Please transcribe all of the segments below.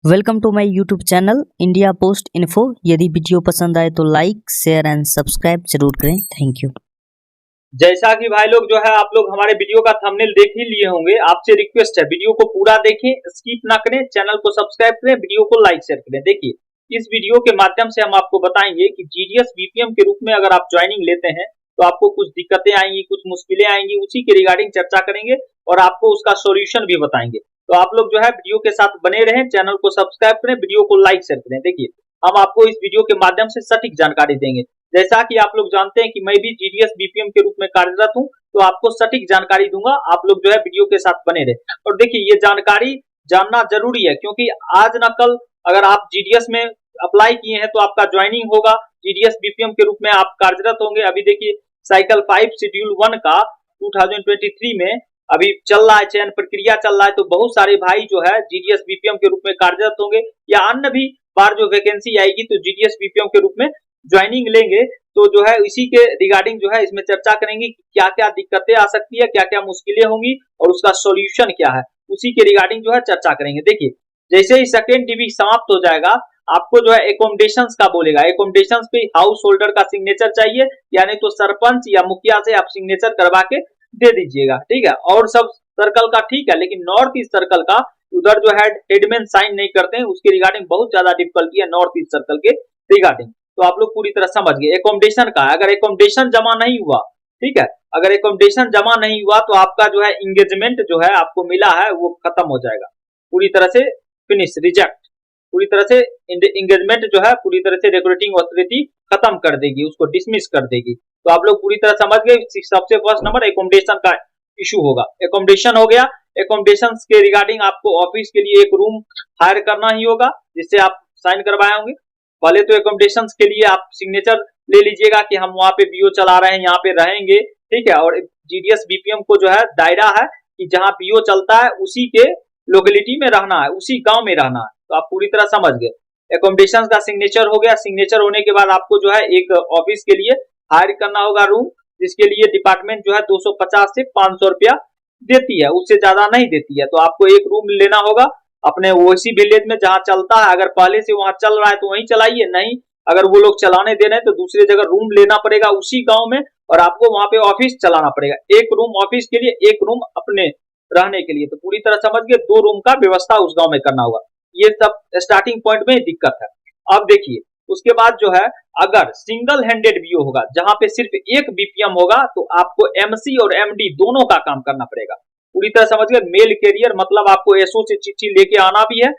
Welcome to my YouTube channel India post info. यदि video पसंद आए तो लाइक शेयर एंड सब्सक्राइब जरूर करें। Thank you. जैसा कि भाई लोग जो है आप लोग हमारे वीडियो का थंबनेल देख ही लिए होंगे। आपसे रिक्वेस्ट है वीडियो को पूरा देखें, स्किप ना करें, चैनल को सब्सक्राइब करें, वीडियो को लाइक शेयर करें। देखिए इस वीडियो के माध्यम से हम आपको बताएंगे कि जीडीएस बीपीएम के रूप में अगर आप ज्वाइनिंग लेते हैं तो आपको कुछ दिक्कतें आएंगी, कुछ मुश्किलें आएंगी, उसी के रिगार्डिंग चर्चा करेंगे और आपको उसका सोल्यूशन भी बताएंगे। तो आप लोग जो है वीडियो के साथ बने रहें, चैनल को सब्सक्राइब करें, वीडियो को लाइक शेयर करें। देखिए हम आपको इस वीडियो के माध्यम से सटीक जानकारी देंगे। जैसा कि आप लोग जानते हैं कि मैं भी जीडीएस बीपीएम के रूप में कार्यरत हूं, तो आपको सटीक जानकारी दूंगा। आप लोग जो है वीडियो के साथ बने रहे और देखिए ये जानकारी जानना जरूरी है, क्योंकि आज न कल अगर आप जीडीएस में अप्लाई किए हैं तो आपका ज्वाइनिंग होगा, जीडीएस बीपीएम के रूप में आप कार्यरत होंगे। अभी देखिए साइकिल 5 शेड्यूल 1 का 2023 में अभी चल रहा है, चयन प्रक्रिया चल रहा है। तो बहुत सारे भाई जो है जीडीएस बीपीएम के रूप में कार्यरत होंगे या अन्य भी बार जो वैकेंसी आएगी तो जीडीएस बीपीएम के रूप में ज्वाइनिंग लेंगे। तो जो है इसी के रिगार्डिंग जो है इसमें चर्चा करेंगे कि क्या क्या दिक्कतें आ सकती है, क्या क्या मुश्किलें होंगी और उसका सॉल्यूशन क्या है, उसी के रिगार्डिंग जो है चर्चा करेंगे। देखिए जैसे ही सेकेंड डिवी समाप्त हो जाएगा आपको जो है एकोमोडेशंस का बोलेगा। एकोमोडेशंस पे हाउस होल्डर का सिग्नेचर चाहिए, यानी तो सरपंच या मुखिया से आप सिग्नेचर करवा के दे दीजिएगा, ठीक है। और सब सर्कल का ठीक है, लेकिन नॉर्थ ईस्ट सर्कल का उधर जो है हेडमैन साइन नहीं करते हैं, उसके रिगार्डिंग बहुत ज्यादा डिफिकल्टी है नॉर्थ ईस्ट सर्कल के रिगार्डिंग। तो आप लोग पूरी तरह समझ गए। एकोमोडेशन का अगर एकोमोडेशन जमा नहीं हुआ, ठीक है, अगर एकोमोडेशन जमा नहीं हुआ तो आपका जो है इंगेजमेंट जो है आपको मिला है वो खत्म हो जाएगा, पूरी तरह से फिनिश, रिजेक्ट, पूरी तरह से इंगेजमेंट जो है पूरी तरह से रिक्रूटिंग अथॉरिटी खत्म कर देगी, उसको डिसमिस कर देगी। तो आप लोग पूरी तरह समझ गए। सबसे फर्स्ट नंबर एकोमोडेशन का इशू होगा। एकोमोडेशन हो गया। एकोमोडेशन के रिगार्डिंग आपको ऑफिस के लिए एक रूम हायर करना ही होगा, जिससे आप साइन करवाए होंगे। पहले तो एकोमोडेशन के लिए आप सिग्नेचर ले लीजिएगा कि हम वहां पे बीओ चला रहे हैं, यहाँ पे रहेंगे, ठीक है। और जीडीएस बीपीएम को जो है दायरा है कि जहां बीओ चलता है उसी के लोकेलिटी में रहना है, उसी गांव में रहना है। तो आप पूरी तरह समझ गए। एकोमोडेशन का सिग्नेचर हो गया। सिग्नेचर होने के बाद आपको जो है एक ऑफिस के लिए हायर करना होगा रूम, जिसके लिए डिपार्टमेंट जो है 250 से 500 रुपया देती है, उससे ज्यादा नहीं देती है। तो आपको एक रूम लेना होगा अपने उसी विलेज में जहां चलता है। अगर पहले से वहां चल रहा है तो वहीं चलाइए, नहीं अगर वो लोग चलाने दे रहे हैं तो दूसरी जगह रूम लेना पड़ेगा उसी गांव में, और आपको वहां पे ऑफिस चलाना पड़ेगा। एक रूम ऑफिस के लिए, एक रूम अपने रहने के लिए। तो पूरी तरह समझ गए, 2 रूम का व्यवस्था उस गांव में करना होगा। ये सब स्टार्टिंग पॉइंट में दिक्कत है। अब देखिए उसके बाद जो है अगर सिंगल हैंडेड बीओ होगा जहां पे सिर्फ एक बीपीएम होगा तो आपको एमसी और एमडी दोनों का काम करना पड़ेगा। पूरी तरह समझ गए। मेल कैरियर मतलब आपको एसओ से चिट्ठी लेके आना भी है,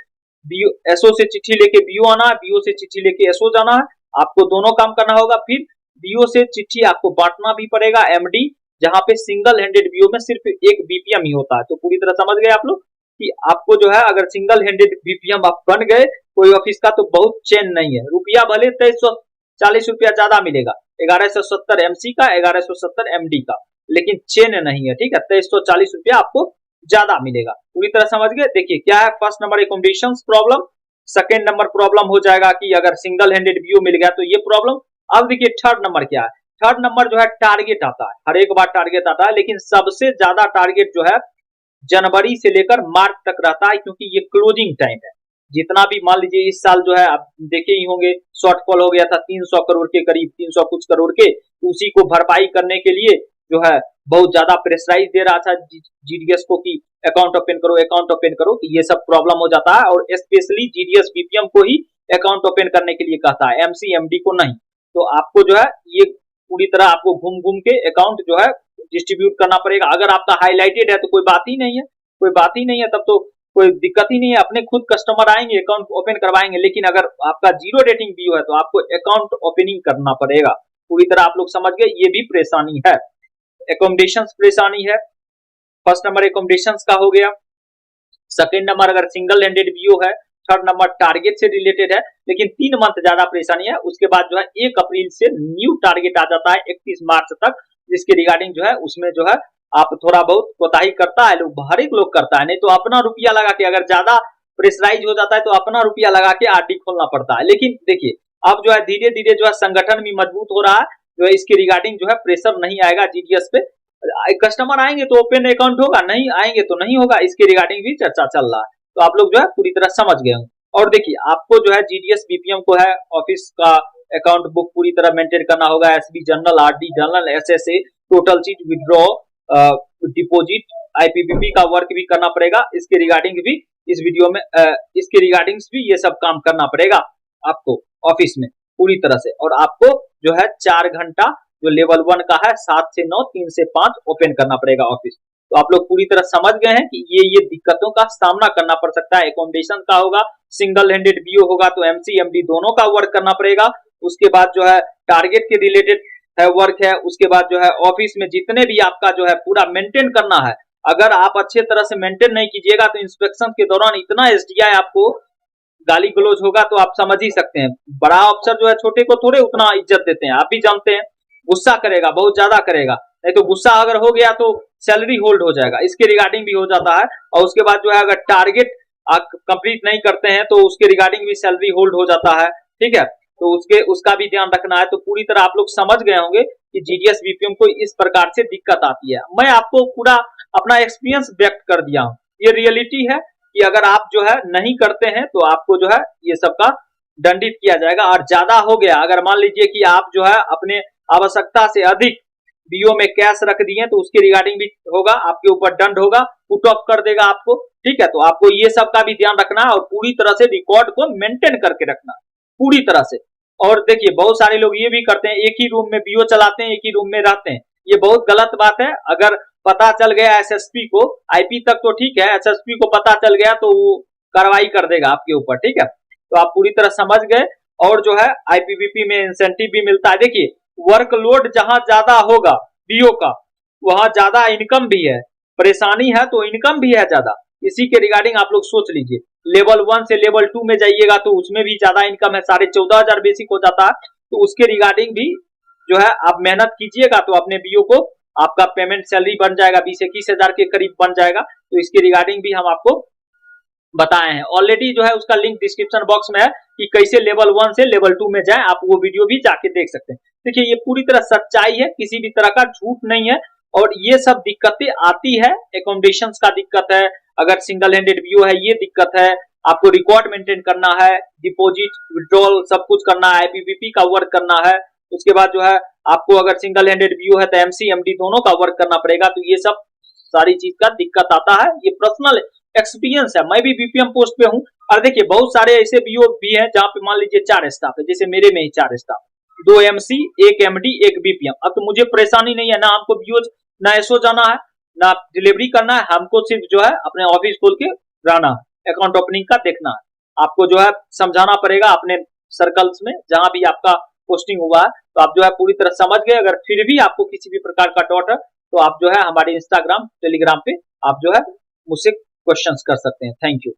बीओ एसओ से चिट्ठी लेके बीओ आना है, बीओ से चिट्ठी लेके एसओ जाना है, आपको दोनों काम करना होगा। फिर बीओ से चिट्ठी आपको बांटना भी पड़ेगा एमडी, जहां पे सिंगल हैंडेड बीओ में सिर्फ एक बीपीएम ही होता है। तो पूरी तरह समझ गए आप लोग कि आपको जो है अगर सिंगल हैंडेड बीपीएम आप बन गए कोई ऑफिस का तो बहुत चेन नहीं है। रुपया भले 2340 रुपया ज्यादा मिलेगा, 1170 एमसी का, 1170 एमडी का, लेकिन चेन नहीं है, ठीक है। 2340 रुपया आपको ज्यादा मिलेगा। पूरी तरह समझ गए। देखिए क्या है, first number accommodation problem, second number problem हो जाएगा कि अगर सिंगल हैंडेड व्यू मिल गया तो ये प्रॉब्लम। अब देखिए थर्ड नंबर क्या है। थर्ड नंबर जो है टारगेट आता है, हर एक बार टारगेट आता है, लेकिन सबसे ज्यादा टारगेट जो है जनवरी से लेकर मार्च तक रहता है, क्योंकि ये क्लोजिंग टाइम है। जितना भी मान लीजिए इस साल जो है आप देखे ही होंगे शॉर्टफॉल हो गया था 300 करोड़ के करीब, 300 कुछ करोड़ के, तो उसी को भरपाई करने के लिए जो है बहुत ज्यादा प्रेशराइज दे रहा था जीडीएस को कि अकाउंट ओपन करो, अकाउंट ओपन करो। तो ये सब प्रॉब्लम हो जाता है, और स्पेशली जीडीएस बीपीएम को ही अकाउंट ओपन करने के लिए कहता है, एमसी एमडी को नहीं। तो आपको जो है ये पूरी तरह आपको घूम घूम के अकाउंट जो है डिस्ट्रीब्यूट करना पड़ेगा। अगर आपका हाईलाइटेड है तो कोई बात ही नहीं है, कोई बात ही नहीं है, तब तो कोई दिक्कत ही नहीं है, अपने खुद कस्टमर आएंगे अकाउंट ओपन करवाएंगे। लेकिन अगर आपका जीरो रेटिंग बीओ है तो आपको अकाउंट ओपनिंग करना पड़ेगा। पूरी तरह आप लोग समझ गए, ये भी परेशानी है। एकोमोडेशन परेशानी है। फर्स्ट नंबर एकोमोडेशन का हो गया। सेकेंड नंबर अगर सिंगल हैंडेड बीओ है। थर्ड नंबर टारगेट से रिलेटेड है, लेकिन 3 मंथ ज्यादा परेशानी है। उसके बाद जो है 1 अप्रैल से न्यू टारगेट आ जाता है 31 मार्च तक, जिसके रिगार्डिंग जो है उसमें जो है आप थोड़ा बहुत कोताही करता है लोग, हर एक लोग करता है, नहीं तो अपना रुपया लगा के, अगर ज्यादा प्रेशराइज हो जाता है तो अपना रुपया लगा के आरडी खोलना पड़ता है। लेकिन देखिए अब जो है धीरे धीरे जो है संगठन भी मजबूत हो रहा है, जो है इसके रिगार्डिंग जो है प्रेशर नहीं आएगा जीडीएस पे। कस्टमर आएंगे तो ओपन अकाउंट होगा, नहीं आएंगे तो नहीं होगा, इसके रिगार्डिंग भी चर्चा चल रहा है। तो आप लोग जो है पूरी तरह समझ गए हों। और देखिए आपको जो है जीडीएस बीपीएम को है ऑफिस का अकाउंट बुक पूरी तरह मेंटेन करना होगा, SB journal, RD journal, SSA, total चीज, विड्रॉ, डिपॉजिट, आईपीबीपी का वर्क भी करना पड़ेगा। इसके रिगार्डिंग भी इस वीडियो में इसके रिगार्डिंग भी ये सब काम करना पड़ेगा आपको ऑफिस में पूरी तरह से। और आपको जो है 4 घंटा जो लेवल 1 का है 7 से 9, 3 से 5 ओपन करना पड़ेगा ऑफिस। तो आप लोग पूरी तरह समझ गए हैं कि ये दिक्कतों का सामना करना पड़ सकता है। एकोमोडेशन का होगा, सिंगल हैंडेड बीओ होगा तो एमसी एमडी दोनों का वर्क करना पड़ेगा। उसके बाद जो है टारगेट के रिलेटेड है वर्क है। उसके बाद जो है ऑफिस में जितने भी आपका जो है पूरा मेंटेन करना है, अगर आप अच्छे तरह से मेंटेन नहीं कीजिएगा तो इंस्पेक्शन के दौरान इतना एसडीआई आपको गाली गलौज होगा तो आप समझ ही सकते हैं। बड़ा अफसर जो है छोटे को थोड़े उतना इज्जत देते हैं, आप भी जानते हैं। गुस्सा करेगा, बहुत ज्यादा करेगा, नहीं तो गुस्सा अगर हो गया तो सैलरी होल्ड हो जाएगा, इसके रिगार्डिंग भी हो जाता है। और उसके बाद जो है अगर टारगेट आप कंप्लीट नहीं करते हैं तो उसके रिगार्डिंग भी सैलरी होल्ड हो जाता है, ठीक है। तो उसका भी ध्यान रखना है। तो पूरी तरह आप लोग समझ गए होंगे कि जीडीएस बीपीएम को इस प्रकार से दिक्कत आती है। मैं आपको पूरा अपना एक्सपीरियंस व्यक्त कर दिया हूँ, ये रियलिटी है कि अगर आप जो है नहीं करते हैं तो आपको जो है ये सब का दंडित किया जाएगा। और ज्यादा हो गया, अगर मान लीजिए कि आप जो है अपने आवश्यकता से अधिक बीओ में कैश रख दिए तो उसके रिगार्डिंग भी होगा, आपके ऊपर दंड होगा, पुट ऑफ कर देगा आपको, ठीक है। तो आपको ये सब का भी ध्यान रखना है और पूरी तरह से रिकॉर्ड को मेंटेन करके रखना पूरी तरह से। और देखिए बहुत सारे लोग ये भी करते हैं, एक ही रूम में बीओ चलाते हैं, एक ही रूम में रहते हैं, ये बहुत गलत बात है। अगर पता चल गया एसएसपी को, आईपी तक तो ठीक है, एसएसपी को पता चल गया तो वो कार्रवाई कर देगा आपके ऊपर, ठीक है। तो आप पूरी तरह समझ गए। और जो है आईपीबीपी में इंसेंटिव भी मिलता है। देखिए वर्कलोड जहां ज्यादा होगा बीओ का, वहां ज्यादा इनकम भी है, परेशानी है तो इनकम भी है ज्यादा। इसी के रिगार्डिंग आप लोग सोच लीजिए, लेवल 1 से लेवल 2 में जाइएगा तो उसमें भी ज्यादा इनकम है, 14,500 बेसिक हो जाता है। तो उसके रिगार्डिंग भी जो है आप मेहनत कीजिएगा तो अपने बीओ को आपका पेमेंट सैलरी बन जाएगा, 20-21 हजार के करीब बन जाएगा। तो इसके रिगार्डिंग भी हम आपको बताए हैं ऑलरेडी, जो है उसका लिंक डिस्क्रिप्शन बॉक्स में है कि कैसे लेवल 1 से लेवल 2 में जाए, आप वो वीडियो भी जाके देख सकते हैं। देखिए ये पूरी तरह सच्चाई है, किसी भी तरह का झूठ नहीं है। और ये सब दिक्कतें आती है, एकोमोडेशन का दिक्कत है, अगर सिंगल हैंडेड व्यू है ये दिक्कत है, आपको रिकॉर्ड मेंटेन करना है, डिपॉजिट विड्रॉल सब कुछ करना है, आईपीबीपी का वर्क करना है। उसके बाद जो है आपको अगर सिंगल हैंडेड व्यू है तो एमसी एमडी दोनों का वर्क करना पड़ेगा। तो ये सब सारी चीज का दिक्कत आता है, ये पर्सनल एक्सपीरियंस है, मैं भी बीपीएम पोस्ट पे हूँ। और देखिए बहुत सारे ऐसे बीओ भी हैं जहाँ पे मान लीजिए 4 स्टाफ है, जैसे मेरे में ही 4 स्टाफ, 2 एमसी, 1 एमडी, 1 बीपीएम। अब तो मुझे परेशानी नहीं है, ना हमको बीओ ना एसओ जाना है, ना डिलीवरी करना है, हमको सिर्फ जो है अपने ऑफिस खोल के रहना है, अकाउंट ओपनिंग का देखना है। आपको जो है समझाना पड़ेगा अपने सर्कल्स में जहां भी आपका पोस्टिंग हुआ है। तो आप जो है पूरी तरह समझ गए। अगर फिर भी आपको किसी भी प्रकार का डाउट है तो आप जो है हमारे इंस्टाग्राम, टेलीग्राम पे आप जो है मुझसे क्वेश्चंस कर सकते हैं। Thank you.